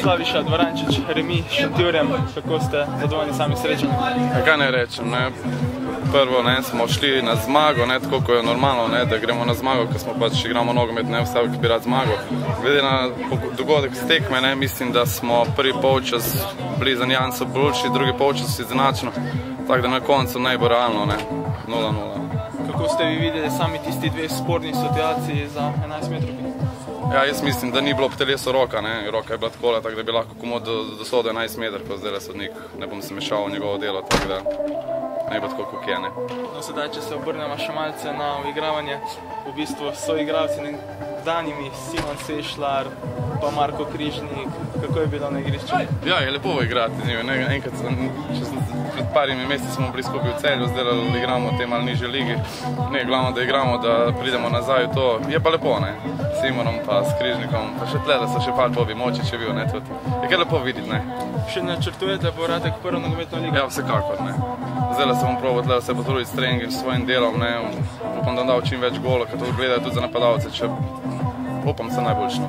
Slaviša Dvorančič, remi s Šentjurjem, kako ste zadovoljni sami srečanji? Kaj ne rečem, prvo smo šli na zmago, tako kot je normalno, da gremo na zmago, ker smo pač igramo nogomet, vsak bi rad zmago. Glede na dogodek s tekme, mislim, da smo prvi polčas bili za nijanso boljši, drugi polčas izenačeno, tako da na koncu naj bo realno, 0-0. Kako ste vi videli sami tisti dve sporni situaciji za 11 metrovki? Ja, jaz mislim, da ni bilo v telesu roka, roka je bila takole, tako da bi lahko komu dosodil 11 metrov, zdaj le sodnik, ne bom se mešal v njegovo delo, tako da ne bo tako, kako je. No, sedaj, če se obrnemo še malce na uigravanje, v bistvu so igravci nekdanjimi, Simon Sešlar, pa Marko Križnik, kako je bilo na igrišču? Ja, je lepo igrati z njimi, enkrat pred parimi meseci smo bili skupaj v Celju, zdaj igramo v tej malo nižji ligi, glavno da igramo, da pridemo nazaj v to, je pa lepo, s Simonom pa s Križnikom, pa še tle, da so še par pobi moči, če bil, tudi. Je kaj lepo videti, Še načrtujete povratek v prvo nogometno ligo? Ja, vsekakor, Zdaj se bom probal tle se potruditi s treningom, s svojim delom, upam, da bom dal čim več golov, ker to gledajo tudi za napadalce, upam se najboljšno.